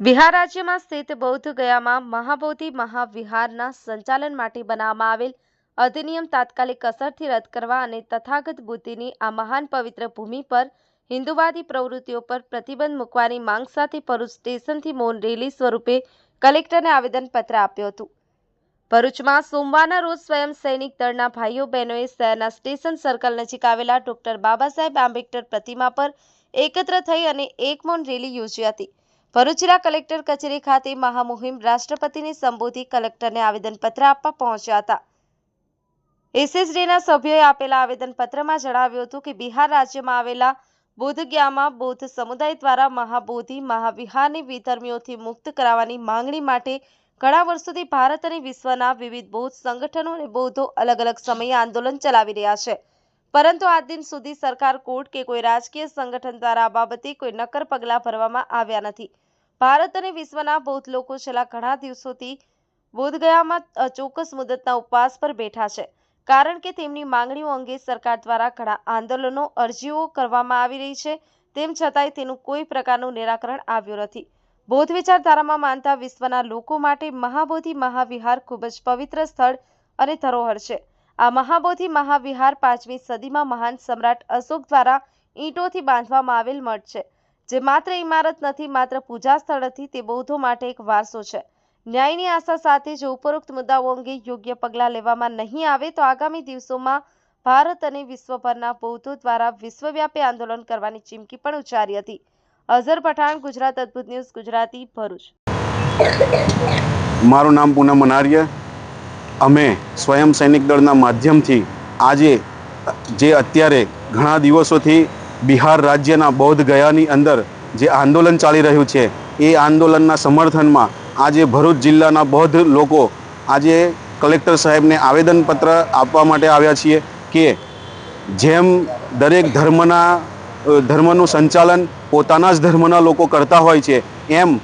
બિહાર રાજ્યમાં સ્થિત બૌદ્ધ ગયામાં મહાબોધિ મહાવિહારના સંચાલન માટે બનાવવામાં આવેલ અધિનિયમ તાત્કાલિક અસરથી રદ કરવા અને તથાગત બુદ્ધની આ મહાન પવિત્ર ભૂમિ પર હિન્દુવાદી પ્રવૃત્તિઓ પર પ્રતિબંધ મૂકવાની માંગ સાથે ભરૂચ સ્ટેશનથી મૌન રેલી સ્વરૂપે કલેક્ટરને આવેદનપત્ર આપ્યું હતું. ભરૂચમાં સોમવારના રોજ સ્વયં સૈનિક દળના ભાઈઓ બહેનોએ શહેરના સ્ટેશન સર્કલ નજીક આવેલા ડોક્ટર બાબા સાહેબ આંબેડકર પ્રતિમા પર એકત્ર થઈ અને એક મૌન રેલી યોજી હતી. ભરૂચ જિલ્લા કલેક્ટર કચેરી ખાતે મહામુહિમ રાષ્ટ્રપતિને સંબોધી કલેક્ટરને આવેદનપત્ર આપવા પહોંચ્યા હતા. એસએસડીના સભ્યોએ આપેલા આવેદનપત્રમાં જણાવ્યું હતું કે બિહાર રાજ્યમાં આવેલા બોધગયામાં બૌદ્ધ સમુદાય દ્વારા મહાબોધિ મહાવિહારને વિધર્મીઓથી મુક્ત કરાવવાની માંગણી માટે ઘણા વર્ષોથી ભારત અને વિશ્વના વિવિધ બૌદ્ધ સંગઠનો અને બૌદ્ધો અલગ અલગ સમયે આંદોલન ચલાવી રહ્યા છે, પરંતુ આજ દિન સુધી સરકાર, કોર્ટ કે કોઈ રાજકીય સંગઠન દ્વારા આ બાબતે કોઈ નક્કર પગલાં ભરવામાં આવ્યા નથી. ભારત અને વિશ્વના બૌદ્ધ લોકો છેલ્લા ઘણા દિવસોથી બોધગયામાં અચોક્કસ મુદતના ઉપવાસ પર બેઠા છે, કારણ કે તેમની માંગણીઓ અંગે સરકાર દ્વારા ઘણા આંદોલનો, અરજીઓ કરવામાં આવી રહી છે, તેમ છતાંય તેનું કોઈ પ્રકારનું નિરાકરણ આવ્યું નથી. બૌદ્ધ વિચારધારામાં માનતા વિશ્વના લોકો માટે મહાબોધિ મહાવિહાર ખૂબ જ પવિત્ર સ્થળ અને ધરોહર છે. આ મહાબોધિ મહાવિહાર 5મી સદીમાં મહાન સમ્રાટ અશોક દ્વારા ઈંટોથી બાંધવામાં આવેલ મઠ છે, જે માત્ર ઇમારત નથી, માત્ર પૂજા સ્થળ નથી, તે બૌદ્ધો માટે એક વારસો છે. ન્યાયની આશા સાથે જો ઉપરોક્ત મુદ્દાઓ અંગે યોગ્ય પગલાં લેવામાં નહીં આવે તો આગામી દિવસોમાં ભારત અને વિશ્વભરના બૌદ્ધો દ્વારા વિશ્વવ્યાપી આંદોલન કરવાની ચીમકી પણ ઉચ્ચારી હતી. અઝર પઠાણ, ગુજરાત અદ્ભુત ન્યૂઝ, ગુજરાતી, ભરૂચ. મારું નામ પૂનમ મનારિયા. અમે સ્વયં સૈનિક દળના માધ્યમથી આજે જે અત્યારે ઘણા દિવસોથી બિહાર રાજ્યના બૌદ્ધ ગયાની અંદર જે આંદોલન ચાલી રહ્યું છે, એ આંદોલનના સમર્થનમાં આજે ભરૂચ જિલ્લાના બૌદ્ધ લોકો આજે કલેક્ટર સાહેબને આવેદનપત્ર આપવા માટે આવ્યા છીએ કે જેમ દરેક ધર્મનું સંચાલન પોતાના જ ધર્મના લોકો કરતા હોય છે, એમ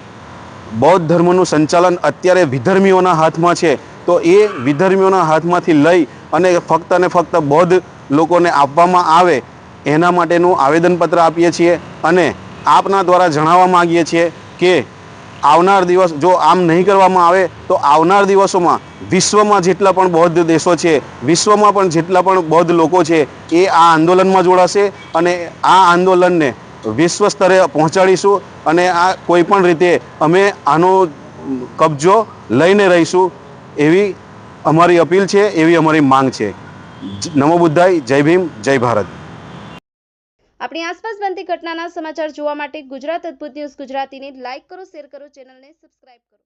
બૌદ્ધ ધર્મનું સંચાલન અત્યારે વિધર્મીઓના હાથમાં છે, તો એ વિધર્મીઓના હાથમાંથી લઈ અને ફક્ત બૌદ્ધ લોકોને આપવામાં આવે એના માટેનું આવેદનપત્ર આપીએ છીએ. અને આપના દ્વારા જણાવવા માગીએ છીએ કે આવનાર દિવસ જો આમ નહીં કરવામાં આવે તો આવનાર દિવસોમાં વિશ્વમાં જેટલા પણ બૌદ્ધ દેશો છે, વિશ્વમાં પણ જેટલા પણ બૌદ્ધ લોકો છે, એ આ આંદોલનમાં જોડાશે અને આ આંદોલનને વિશ્વ સ્તરે પહોંચાડીશું અને આ કોઈ પણ રીતે અમે આનો કબજો લઈને રહીશું, એવી અમારી અપીલ છે, એવી અમારી માંગ છે. નમો બુદ્ધાય. જય ભીમ, જય ભારત. આપણી આસપાસ બનતી ઘટનાના સમાચાર જોવા માટે ગુજરાત અદ્ભુત ન્યૂઝ ગુજરાતીને લાઇક કરો, શેર કરો, ચેનલને સબસ્ક્રાઇબ કરો.